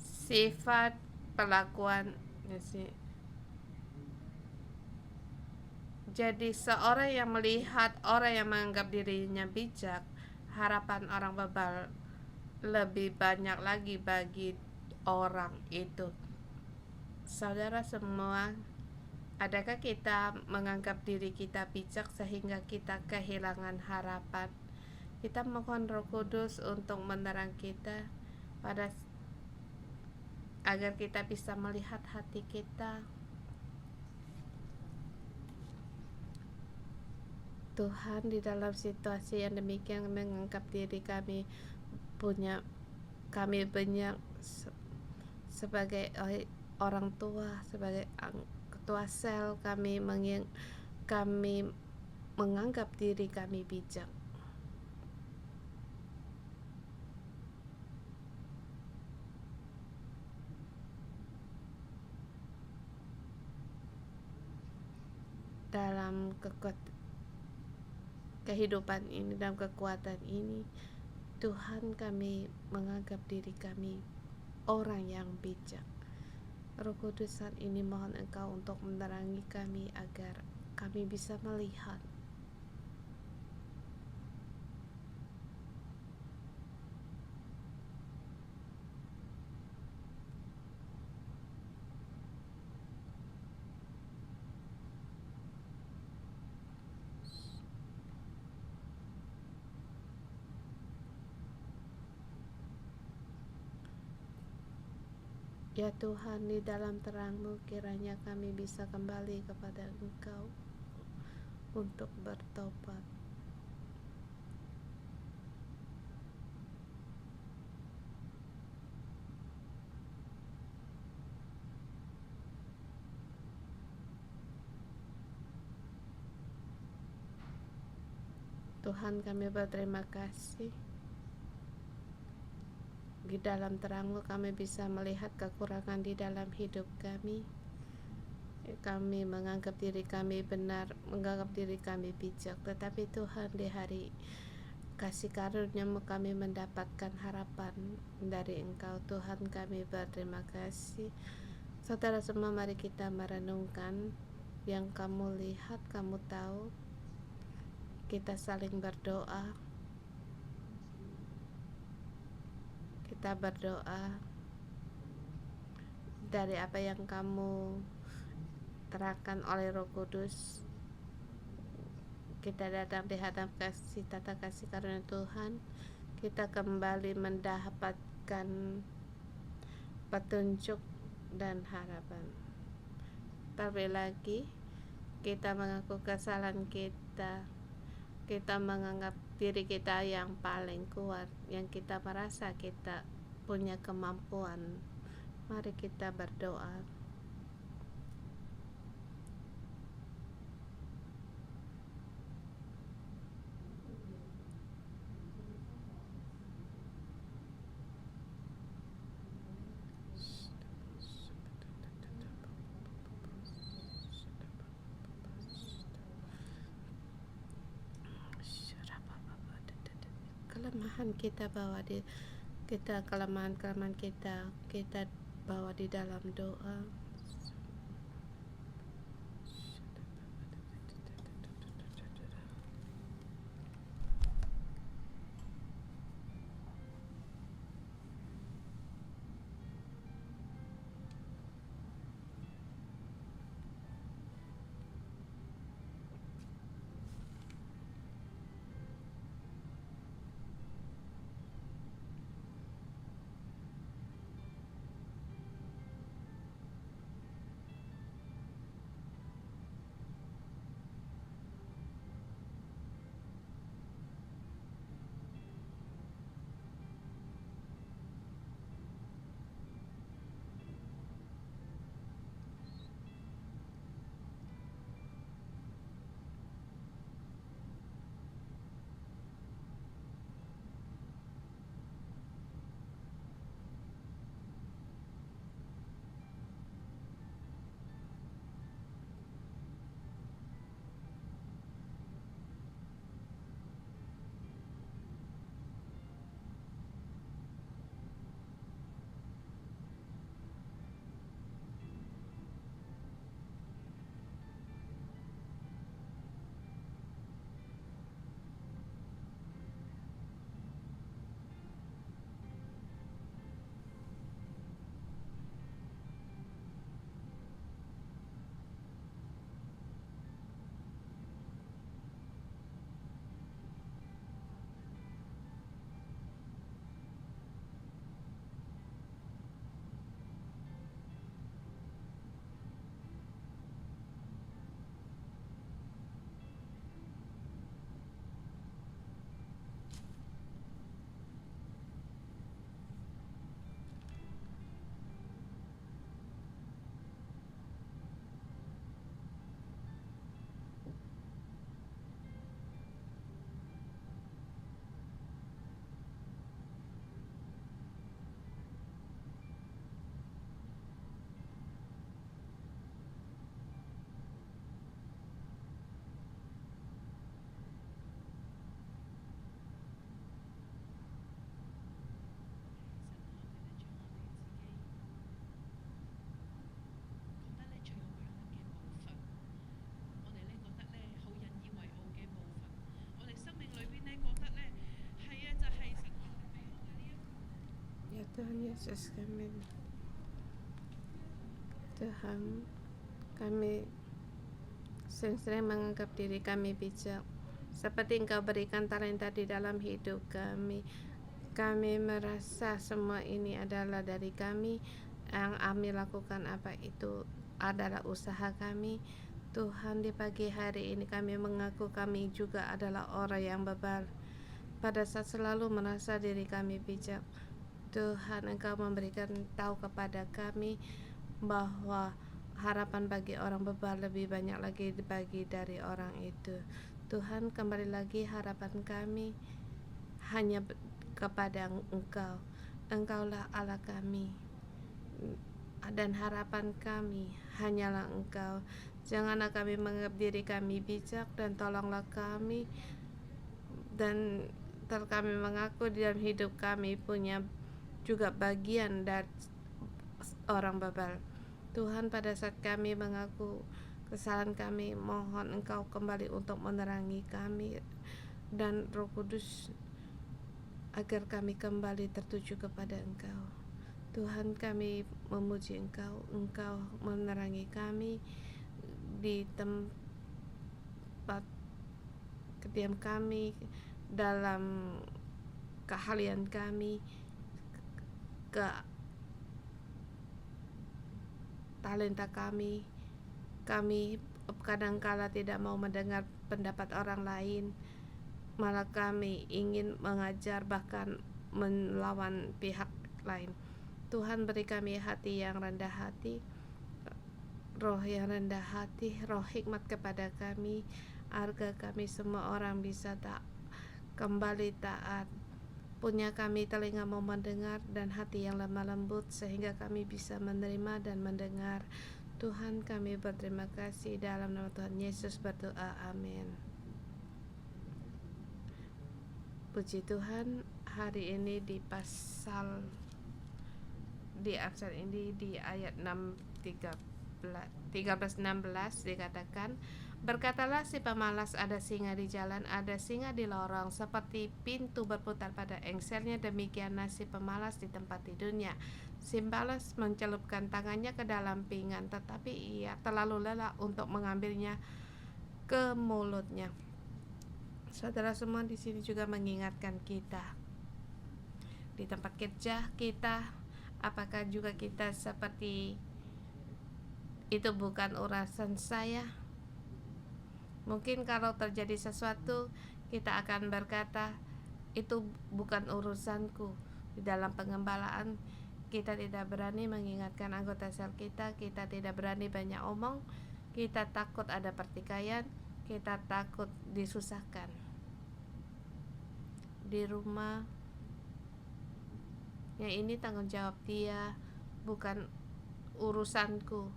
sifat perlakuan. Jadi seorang yang melihat orang yang menganggap dirinya bijak, harapan orang bebal lebih banyak lagi bagi orang itu. Saudara semua, adakah kita menganggap diri kita bijak sehingga kita kehilangan harapan? Kita mohon Roh Kudus untuk menerang kita agar kita bisa melihat hati kita. Tuhan, di dalam situasi yang demikian menganggap diri kami banyak sebagai orang tua, sebagai ketua sel, kami menganggap diri kami bijak. Dalam kehidupan ini, dalam kekuatan ini, Tuhan, kami menganggap diri kami orang yang bijak. Roh Kudus, saat ini mohon Engkau untuk menerangi kami agar kami bisa melihat ya Tuhan, di dalam terang-Mu kiranya kami bisa kembali kepada Engkau untuk bertobat. Tuhan, kami berterima kasih. Di dalam terang-Mu kami bisa melihat kekurangan di dalam hidup kami. Kami menganggap diri kami benar, menganggap diri kami bijak. Tetapi Tuhan, di hari kasih karunia-Mu kami mendapatkan harapan dari Engkau. Tuhan, kami berterima kasih. Saudara semua, mari kita merenungkan yang kamu lihat, kamu tahu. Kita saling berdoa. Kita berdoa dari apa yang kamu terangkan oleh Roh Kudus. Kita datang di hadap kasih tata kasih karunia Tuhan. Kita kembali mendapatkan petunjuk dan harapan. Terlebih lagi kita mengaku kesalahan kita. Kita menganggap diri kita yang paling kuat, yang kita merasa kita punya kemampuan. Mari kita berdoa. Kelemahan kita bawa di kita, kelemahan kita bawa di dalam doa. Ya Tuhan Yesus, kami sering menganggap diri kami bijak, seperti Engkau berikan talenta di dalam hidup kami. Kami merasa semua ini adalah dari kami, yang kami lakukan apa itu adalah usaha kami. Tuhan, di pagi hari ini kami mengaku kami juga adalah orang yang bebal. Pada saat selalu merasa diri kami bijak, Tuhan, Engkau memberikan tahu kepada kami bahwa harapan bagi orang bebal lebih banyak lagi bagi dari orang itu. Tuhan, kembali lagi harapan kami hanya kepada Engkau. Engkaulah Allah kami, dan harapan kami hanyalah Engkau. Janganlah kami menganggap diri kami bijak, dan tolonglah kami, dan kami mengaku di dalam hidup kami punya juga bagian dari orang Babel. Tuhan, pada saat kami mengaku kesalahan kami, mohon Engkau kembali untuk menerangi kami, dan Roh Kudus agar kami kembali tertuju kepada Engkau. Tuhan, kami memuji Engkau. Engkau menerangi kami di tempat kediam kami, dalam keahlian kami, ke talenta kami. Kami kadangkala tidak mau mendengar pendapat orang lain, malah kami ingin mengajar, bahkan melawan pihak lain. Tuhan, beri kami hati yang rendah hati, roh yang rendah hati, roh hikmat kepada kami, agar kami semua orang bisa kembali taat. Punya kami telinga mau mendengar dan hati yang lemah lembut, sehingga kami bisa menerima dan mendengar. Tuhan, kami berterima kasih, dalam nama Tuhan Yesus berdoa, amin. Puji Tuhan, hari ini di Amsal ini di ayat 13-16 dikatakan, berkatalah si pemalas, ada singa di jalan, ada singa di lorong, seperti pintu berputar pada engselnya, demikianlah si pemalas di tempat tidurnya. Si pemalas mencelupkan tangannya ke dalam pinggan, tetapi ia terlalu lelah untuk mengambilnya ke mulutnya. Saudara semua, di sini juga mengingatkan kita di tempat kerja kita, apakah juga kita seperti itu? Bukan urusan saya. Mungkin kalau terjadi sesuatu, kita akan berkata, itu bukan urusanku. Di dalam pengembalaan, kita tidak berani mengingatkan anggota sel kita, kita tidak berani banyak omong, kita takut ada pertikaian, kita takut disusahkan. Di rumah, yang ini tanggung jawab dia, bukan urusanku.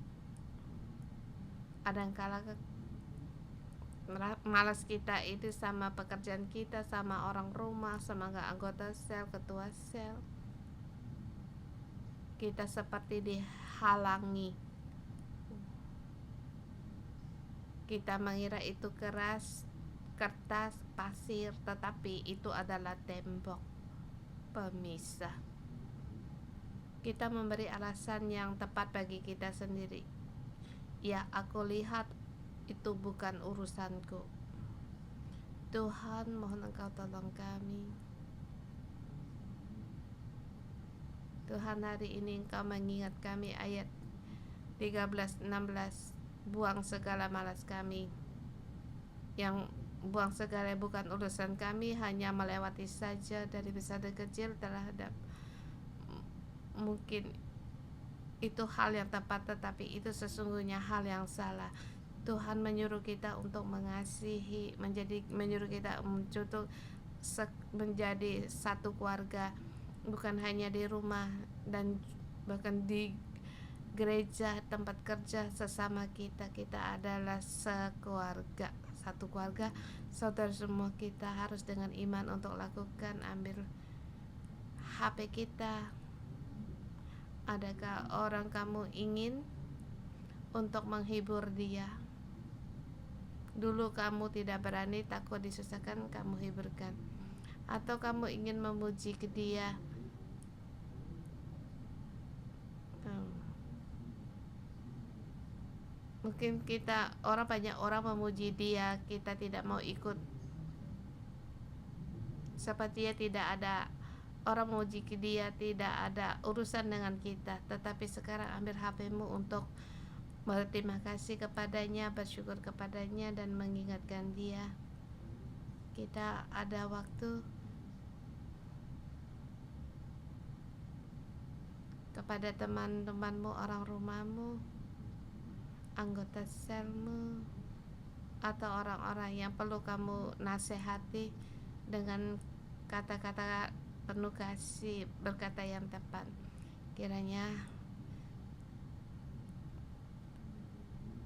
Kadangkala malas kita itu sama pekerjaan kita, sama orang rumah, sama anggota sel, ketua sel. Kita seperti dihalangi. Kita mengira itu kertas, pasir, tetapi itu adalah tembok pemisah. Kita memberi alasan yang tepat bagi kita sendiri. Ya, aku lihat itu bukan urusanku. Tuhan, mohon Engkau tolong kami. Tuhan, hari ini Engkau mengingat kami, ayat 13-16, buang segala malas kami. Yang buang segala bukan urusan kami, hanya melewati saja dari besar dan kecil terhadap, mungkin itu hal yang tepat, tetapi itu sesungguhnya hal yang salah. Tuhan menyuruh kita untuk mengasihi, menyuruh kita untuk menjadi satu keluarga, bukan hanya di rumah dan bahkan di gereja, tempat kerja, sesama kita. Kita adalah sekeluarga, satu keluarga. Saudara semua, kita harus dengan iman untuk lakukan. Ambil HP kita. Adakah orang kamu ingin untuk menghibur dia? Dulu kamu tidak berani, takut disusahkan, kamu hiburkan. Atau kamu ingin memuji ke dia? Mungkin banyak orang memuji dia, kita tidak mau ikut. Sepertinya tidak ada orang memuji ke dia, tidak ada urusan dengan kita. Tetapi sekarang ambil HP-mu untuk berterima kasih kepadanya, bersyukur kepadanya, dan mengingatkan dia. Kita ada waktu kepada teman-temanmu, orang rumahmu, anggota selmu, atau orang-orang yang perlu kamu nasihati dengan kata-kata penuh kasih, berkata yang tepat. Kiranya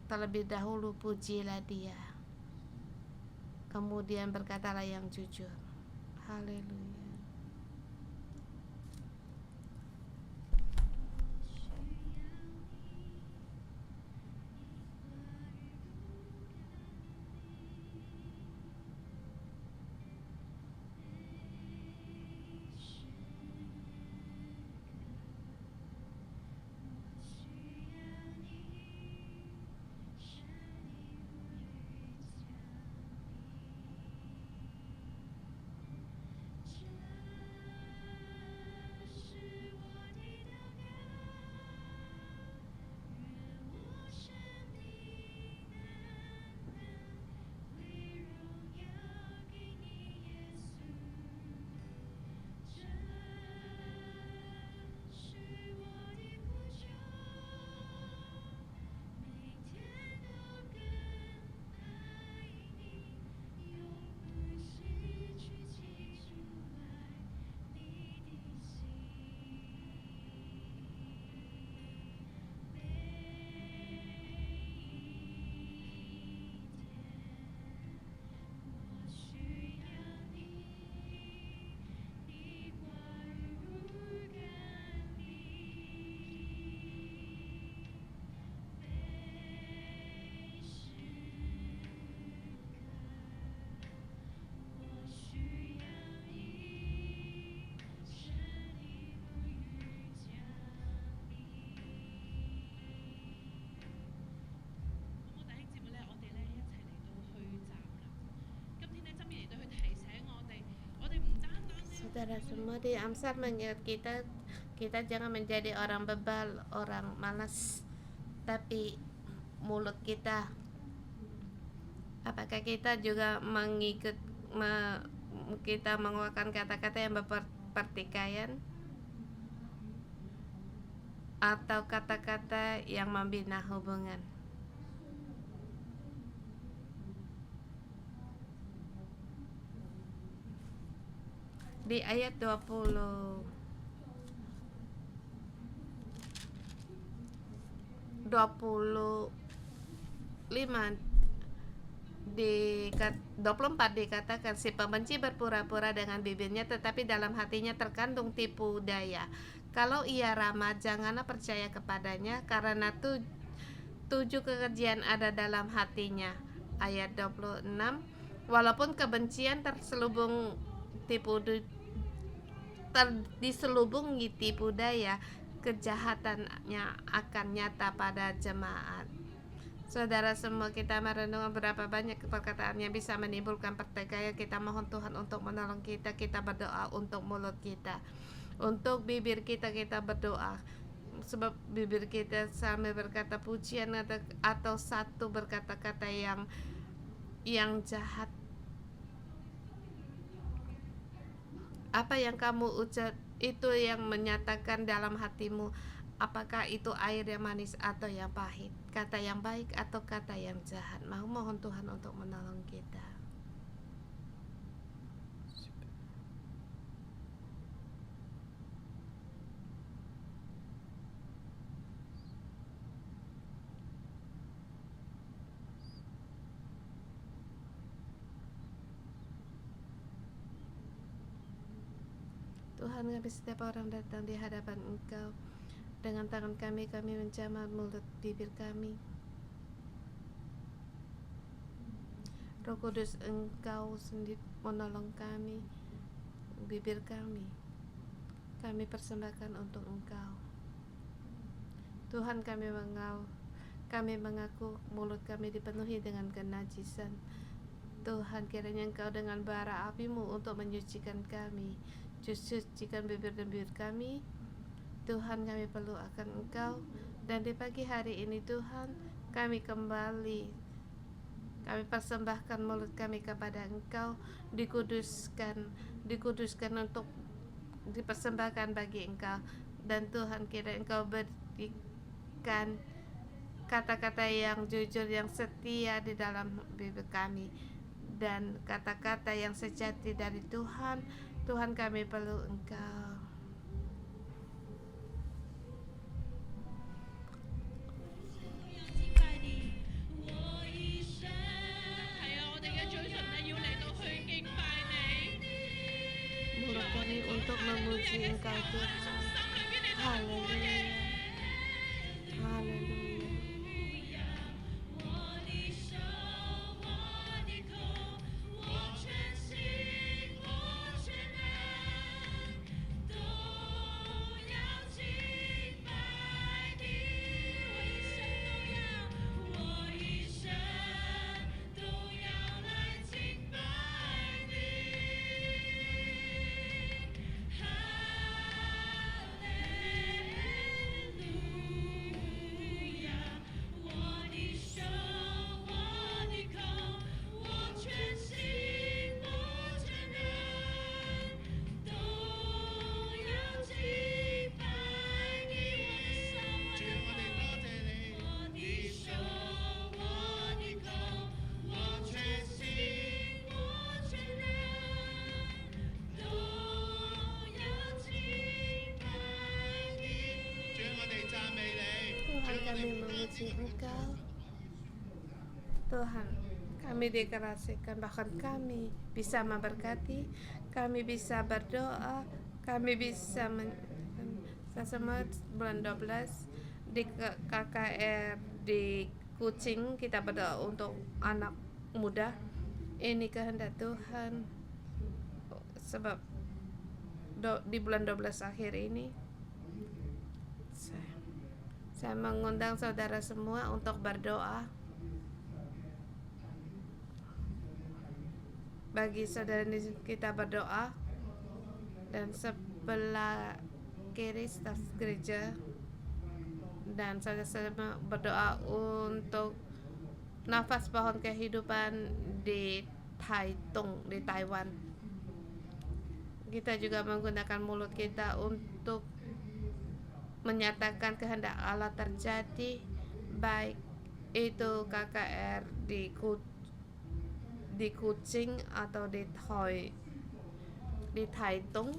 terlebih dahulu pujilah Dia, kemudian berkatalah yang jujur. Haleluya. Saudara semua, di Amsal mengingat kita jangan menjadi orang bebal, orang malas, tapi mulut kita, apakah kita juga kita mengeluarkan kata-kata yang berpertikaian atau kata-kata yang membina hubungan? Di ayat 25 di 24 dikatakan, si pembenci berpura-pura dengan bibirnya, tetapi dalam hatinya terkandung tipu daya. Kalau ia ramah, janganlah percaya kepadanya, karena tujuh kekejian ada dalam hatinya. Ayat 26, walaupun kebencian diselubungi tipu daya, kejahatannya akan nyata pada jemaat. Saudara semua, kita merenungkan berapa banyak perkataan yang bisa menimbulkan pertikaian. Kita mohon Tuhan untuk menolong kita. Kita berdoa untuk mulut kita, untuk bibir kita berdoa, sebab bibir kita sambil berkata pujian atau satu berkata-kata yang jahat. Apa yang kamu ucap itu yang menyatakan dalam hatimu, apakah itu air yang manis atau yang pahit, kata yang baik atau kata yang jahat. Mohon Tuhan untuk menolong kita. Tuhan, kami setiap orang datang di hadapan Engkau. Dengan tangan kami menjamah mulut bibir kami. Roh Kudus, Engkau sendiri menolong kami, bibir kami persembahkan untuk Engkau. Tuhan, kami mengaku mulut kami dipenuhi dengan kenajisan. Tuhan, kiranya Engkau dengan bara api-Mu untuk menyucikan kami, sucikan bibir dan bibir kami. Tuhan, kami perlu akan Engkau, dan di pagi hari ini Tuhan, kami persembahkan mulut kami kepada Engkau, dikuduskan untuk dipersembahkan bagi Engkau. Dan Tuhan, kiranya Engkau berikan kata-kata yang jujur, yang setia di dalam bibir kami, dan kata-kata yang sejati dari Tuhan. Tuhan, kami perlu Engkau. Mulut kami untuk memuji Engkau Tuhan. Haleluya. Haleluya. Tuhan, kami memuji Engkau. Tuhan, kami dikasihkan, bahkan kami bisa memberkati, kami bisa berdoa, kami bisa semua bulan 12 di KKR di Kucing kita berdoa untuk anak muda. Ini kehendak Tuhan, sebab di bulan 12 akhir ini saya mengundang saudara semua untuk berdoa bagi saudara kita berdoa, dan sebelah kiri staf gereja, dan saudara berdoa untuk nafas pohon kehidupan di Taitung, di Taiwan. Kita juga menggunakan mulut kita untuk menyatakan kehendak Allah terjadi, baik itu KKR di Kucing atau di Taitung.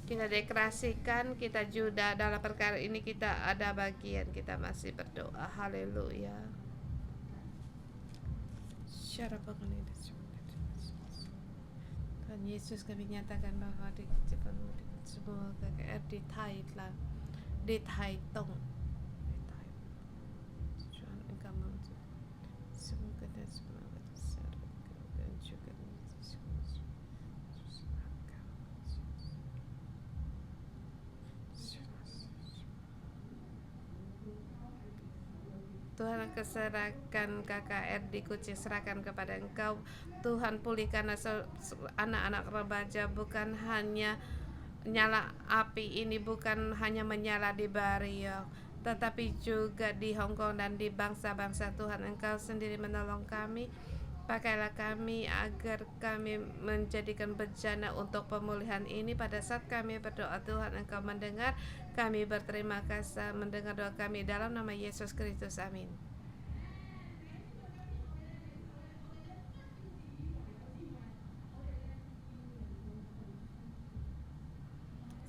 Kita deklarasikan, kita juga dalam perkara ini kita ada bagian, kita masih berdoa. Haleluya. Tuhan Yesus, kami nyatakan bahwa di semua KKR di Thailand, di Taitung, Tuhan Engkau memuji semoga dan semua besar dan juga Tuhan, keserahkan KKR di Kucing, serahkan kepada Engkau. Tuhan, pulihkan anak-anak remaja, bukan hanya nyala api ini, bukan hanya menyala di Bario, tetapi juga di Hong Kong dan di bangsa-bangsa. Tuhan, Engkau sendiri menolong kami. Pakailah kami agar kami menjadikan bencana untuk pemulihan ini. Pada saat kami berdoa, Tuhan Engkau mendengar. Kami berterima kasih mendengar doa kami dalam nama Yesus Kristus. Amin.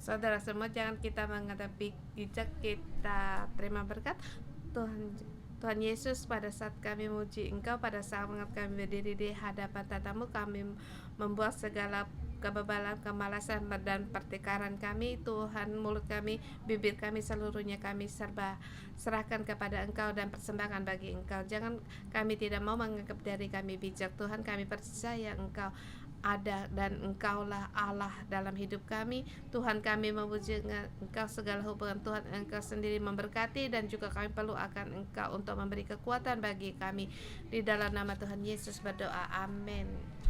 Saudara semua, jangan kita menghadapi bijak, kita terima berkat. Tuhan Yesus, pada saat kami memuji Engkau, pada saat kami berdiri di hadapan tatamu, kami membuat segala kebebalan, kemalasan dan pertengkaran kami. Tuhan, mulut kami, bibir kami, seluruhnya kami serahkan kepada Engkau dan persembahkan bagi Engkau. Jangan, kami tidak mau menganggap diri kami bijak. Tuhan, kami percaya Engkau ada dan Engkaulah Allah dalam hidup kami. Tuhan, kami memuji Engkau, segala hubungan Tuhan Engkau sendiri memberkati, dan juga kami perlu akan Engkau untuk memberi kekuatan bagi kami. Di dalam nama Tuhan Yesus berdoa, amin.